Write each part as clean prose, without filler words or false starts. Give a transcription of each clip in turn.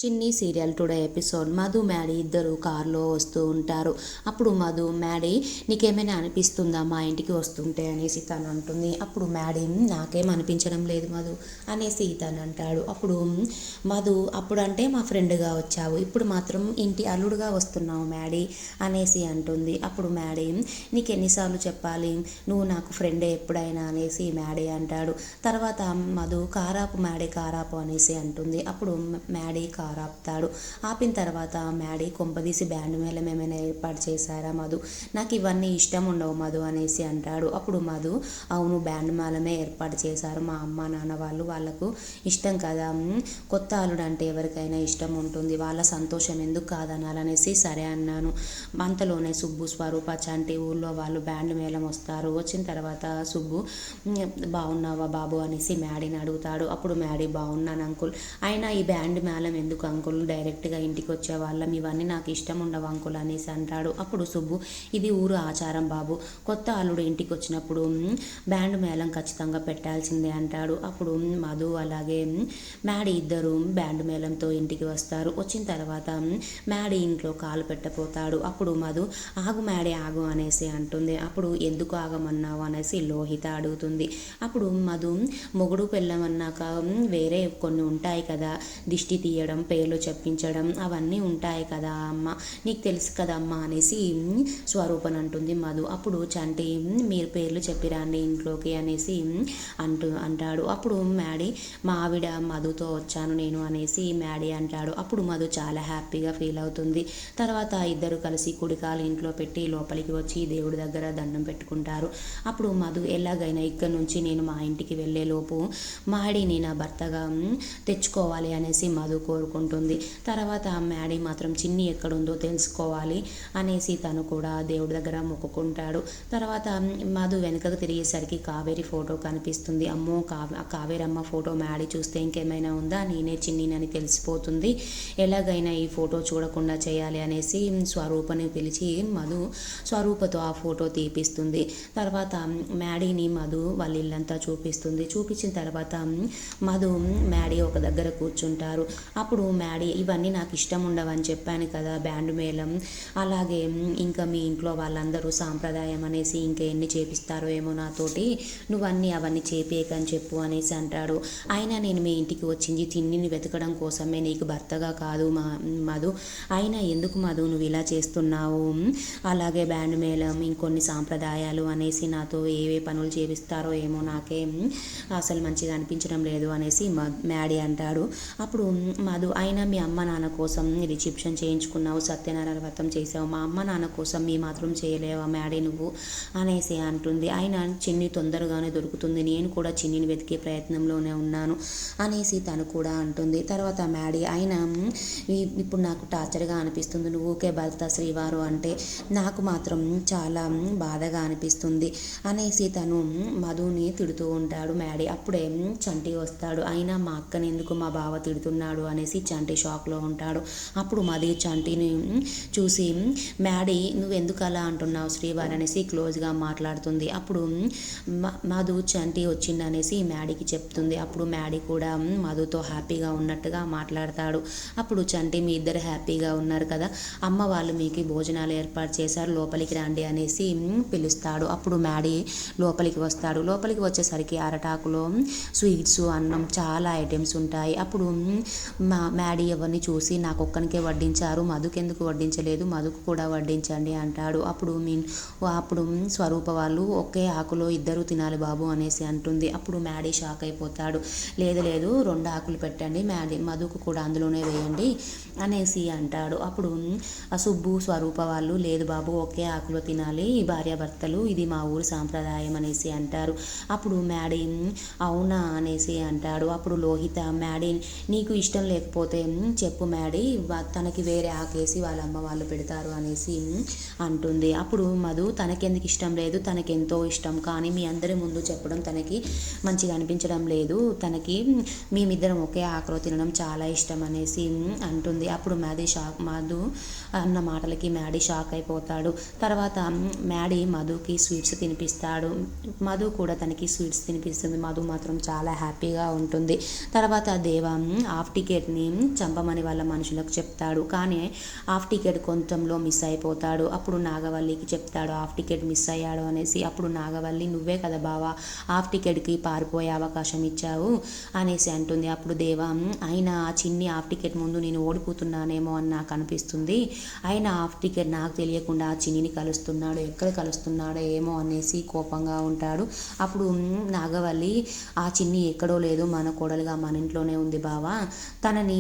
చిన్ని serial today episode. Madhu Maddy ఇద్దరు కారులో వస్తూ ఉంటారు. అప్పుడు మధు, మ్యాడీ నీకేమైనా అనిపిస్తుందా మా ఇంటికి వస్తుంటే అనేసి తను అంటుంది. అప్పుడు మ్యాడీ నాకేం అనిపించడం లేదు మధు అనేసి తను అంటాడు. అప్పుడు మధు అప్పుడంటే మా ఫ్రెండ్గా వచ్చావు, ఇప్పుడు మాత్రం ఇంటి అల్లుడుగా వస్తున్నావు మ్యాడీ అనేసి అంటుంది. అప్పుడు మ్యాడీ నీకు ఎన్నిసార్లు చెప్పాలి, నువ్వు నాకు ఫ్రెండే ఎప్పుడైనా అనేసి మ్యాడీ అంటాడు. తర్వాత మధు కారాపు మ్యాడీ కారాపు అనేసి అంటుంది. అప్పుడు మ్యాడీ ఆపుతాడు. ఆపిన తర్వాత మ్యాడీ కొంపదీసి బ్యాండ్ మేళం ఏమైనా ఏర్పాటు చేశారా మధు, నాకు ఇవన్నీ ఇష్టం ఉండవు మధు అనేసి అంటాడు. అప్పుడు మధు అవును బ్యాండ్ మేళమే ఏర్పాటు చేశారు, మా అమ్మ నాన్న వాళ్ళకు ఇష్టం కదా, కొత్త అల్లుడు అంటే ఎవరికైనా ఇష్టం ఉంటుంది, వాళ్ళ సంతోషం ఎందుకు కాదనాలనేసి సరే అన్నాను. అంతలోనే సుబ్బు, స్వరూప, చంటి ఊళ్ళో వాళ్ళు బ్యాండ్ మేళం వస్తారు. వచ్చిన తర్వాత సుబ్బు బాగున్నావా బాబు అనేసి మ్యాడీని అడుగుతాడు. అప్పుడు మ్యాడీ బాగున్నాను అంకుల్, అయినా ఈ బ్యాండ్ మేళం ఎందుకు అంకుల్, డైరెక్ట్గా ఇంటికి వచ్చే వాళ్ళం, ఇవన్నీ నాకు ఇష్టం ఉండవు అంకుల్ అనేసి అంటాడు. అప్పుడు సుబ్బు ఇది ఊరు ఆచారం బాబు, కొత్త అల్లుడు ఇంటికి వచ్చినప్పుడు బ్యాండ్ మేళం ఖచ్చితంగా పెట్టాల్సిందే అంటాడు. అప్పుడు మధు అలాగే మ్యాడీ ఇద్దరు బ్యాండ్ మేళంతో ఇంటికి వస్తారు. వచ్చిన తర్వాత మ్యాడీ ఇంట్లో కాలు పెట్టపోతాడు. అప్పుడు మధు ఆగు మ్యాడీ ఆగు అనేసి అంటుంది. అప్పుడు ఎందుకు ఆగమన్నావు అనేసి లోహిత అడుగుతుంది. అప్పుడు మధు మొగుడు పెళ్ళమన్నాక వేరే కొన్ని ఉంటాయి కదా, దిష్టి తీయడం, పేర్లు చెప్పించడం, అవన్నీ ఉంటాయి కదా అమ్మ, నీకు తెలుసు కదా అమ్మ అనేసి స్వరూపన్ అంటుంది మధు. అప్పుడు చంటి మీరు పేర్లు చెప్పిరాండి ఇంట్లోకి అనేసి అంటాడు. అప్పుడు మ్యాడీ మా ఆవిడ మధుతో వచ్చాను నేను అనేసి మ్యాడీ అంటాడు. అప్పుడు మధు చాలా హ్యాపీగా ఫీల్ అవుతుంది. తర్వాత ఇద్దరు కలిసి కుడికాలు ఇంట్లో పెట్టి లోపలికి వచ్చి దేవుడి దగ్గర దండం పెట్టుకుంటారు. అప్పుడు మధు ఎలాగైనా ఇక్కడి నుంచి నేను మా ఇంటికి వెళ్ళే లోపు మ్యాడీని నా భర్తగా తెచ్చుకోవాలి అనేసి మధు కోరుకుంటుంది. తర్వాత మ్యాడీ మాత్రం చిన్ని ఎక్కడుందో తెలుసుకోవాలి అనేసి తను కూడా దేవుడి దగ్గర మొక్కుకుంటాడు. తర్వాత మధు వెనుకకు తిరిగేసరికి కావేరి ఫోటో కనిపిస్తుంది. అమ్మో కావేరమ్మ ఫోటో మ్యాడీ చూస్తే ఇంకేమైనా ఉందా, నేనే చిన్నినని తెలిసిపోతుంది, ఎలాగైనా ఈ ఫోటో చూడకుండా చేయాలి అనేసి స్వరూపని పిలిచి మధు స్వరూపతో ఆ ఫోటో తీపిస్తుంది. తర్వాత మ్యాడీని మధు వాళ్ళ ఇల్లంతా చూపిస్తుంది. చూపించిన తర్వాత మధు మ్యాడీ ఒక దగ్గర కూర్చుంటారు. అప్పుడు మ్యాడీ ఇవన్నీ నాకు ఇష్టం ఉండవని చెప్పాను కదా, బ్యాండ్ మేళం అలాగే ఇంకా మీ ఇంట్లో వాళ్ళందరూ సాంప్రదాయం అనేసి ఇంకా ఎన్ని చేపిస్తారో ఏమో నాతోటి, నువ్వన్నీ అవన్నీ చేపేయకని చెప్పు అనేసి అంటాడు. అయినా నేను మీ ఇంటికి వచ్చింది తిన్నిని వెతకడం కోసమే, నీకు భర్తగా కాదు మధు, అయినా ఎందుకు మధు నువ్వు ఇలా చేస్తున్నావు, అలాగే బ్యాండ్ మేళం ఇంకొన్ని సాంప్రదాయాలు అనేసి నాతో ఏవే పనులు చేపిస్తారో ఏమో నాకే అసలు మంచిగా అనిపించడం లేదు అనేసి మ్యాడీ అంటాడు. అప్పుడు మధు అయినా మీ అమ్మ నాన్న కోసం రిసెప్షన్ చేయించుకున్నావు, సత్యనారాయణ వ్రతం చేసావు, మా అమ్మ నాన్న కోసం మీ మాత్రం చేయలేవా మ్యాడీ నువ్వు అనేసి అంటుంది. అయినా చిన్ని తొందరగానే దొరుకుతుంది, నేను కూడా చిన్నిని వెతికే ప్రయత్నంలోనే ఉన్నాను అనేసి తను కూడా అంటుంది. తర్వాత మ్యాడీ అయినా ఇప్పుడు నాకు టార్చర్గా అనిపిస్తుంది, నువ్వు ఊకే భర్త శ్రీవారు అంటే నాకు మాత్రం చాలా బాధగా అనిపిస్తుంది అనేసి తను మధుని తిడుతూ ఉంటాడు మ్యాడీ. అప్పుడే చంటి వస్తాడు. అయినా మా అక్కని ఎందుకు మా బావ తిడుతున్నాడు అనేసి చంటి షాక్లో ఉంటాడు. అప్పుడు మధు చంటిని చూసి మ్యాడీ నువ్వెందుకు అలా అంటున్నావు శ్రీవారు అనేసి క్లోజ్గా మాట్లాడుతుంది. అప్పుడు మధు చంటి వచ్చిందనేసి మ్యాడీకి చెప్తుంది. అప్పుడు మ్యాడీ కూడా మధుతో హ్యాపీగా ఉన్నట్టుగా మాట్లాడతాడు. అప్పుడు చంటి మీ ఇద్దరు హ్యాపీగా ఉన్నారు కదా, అమ్మ వాళ్ళు మీకు భోజనాలు ఏర్పాటు చేశారు, లోపలికి రండి అనేసి పిలుస్తాడు. అప్పుడు మ్యాడీ లోపలికి వస్తాడు. లోపలికి వచ్చేసరికి అరటాకులో స్వీట్స్, అన్నం, చాలా ఐటమ్స్ ఉంటాయి. అప్పుడు మ్యాడీ ఎవరిని చూసి నాకు ఒక్కనికే వడ్డించారు, మధుకెందుకు వడ్డించలేదు, మధుకు కూడా వడ్డించండి అంటాడు. అప్పుడు స్వరూప వాళ్ళు ఒకే ఆకులో ఇద్దరు తినాలి బాబు అనేసి అంటుంది. అప్పుడు మ్యాడీ షాక్ అయిపోతాడు. లేదు 2 ఆకులు పెట్టండి, మధుకు కూడా అందులోనే వేయండి అనేసి అంటాడు. అప్పుడు సుబ్బు, స్వరూప వాళ్ళు లేదు బాబు ఒకే ఆకులో తినాలి భార్యాభర్తలు, ఇది మా ఊరు సాంప్రదాయం అనేసి అంటారు. అప్పుడు మ్యాడీ అవునా అనేసి అంటాడు. అప్పుడు లోహిత మ్యాడీ నీకు ఇష్టం లేకపోతే చెప్పు మ్యాడీ, తనకి వేరే ఆకేసి వాళ్ళ అమ్మ వాళ్ళు పెడతారు అనేసి అంటుంది. అప్పుడు మధు తనకెందుకు ఇష్టం లేదు, తనకెంతో ఇష్టం, కానీ మీ అందరి ముందు చెప్పడం తనకి మంచిగా అనిపించడం లేదు, తనకి మేమిద్దరం ఒకే ఆకులో తినడం చాలా ఇష్టం అనేసి అంటుంది. అప్పుడు మధు అన్న మాటలకి మ్యాడీ షాక్ అయిపోతాడు. తర్వాత మ్యాడీ మధుకి స్వీట్స్ తినిపిస్తాడు. మధు కూడా తనకి స్వీట్స్ తినిపిస్తుంది. మధు మాత్రం చాలా హ్యాపీగా ఉంటుంది. తర్వాత దేవ హాఫ్ టికెట్ని చంపమని వాళ్ళ మనుషులకు చెప్తాడు. కానీ హాఫ్ టికెట్ కొంచెంలో మిస్ అయిపోతాడు. అప్పుడు నాగవల్లికి చెప్తాడు హాఫ్ టికెట్ మిస్ అయ్యాడు అనేసి. అప్పుడు నాగవల్లి నువ్వే కదా బావా హాఫ్ టికెట్కి పారిపోయే అవకాశం ఇచ్చావు అనేసి అంటుంది. అప్పుడు దేవా అయినా ఆ చిన్ని హాఫ్ టికెట్ ముందు నేను ఓడిపోతున్నానేమో అని నాకు అనిపిస్తుంది. అయినా హాఫ్ టికెట్ నాకు తెలియకుండా ఆ చిన్నిని కలుస్తున్నాడు, ఎక్కడ కలుస్తున్నాడో ఏమో అనేసి కోపంగా ఉంటాడు. అప్పుడు నాగవల్లి ఆ చిన్ని ఎక్కడో లేదు, మన కోడలుగా మన ఇంట్లోనే ఉంది బావా, తనని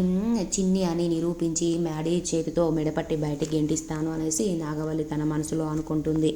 చిన్ని అని నిరూపించి మ్యాడీ చేతితో మెడపట్టి బయటికి గెంటిస్తాను అనేసి నాగవల్లి తన మనసులో అనుకుంటుంది.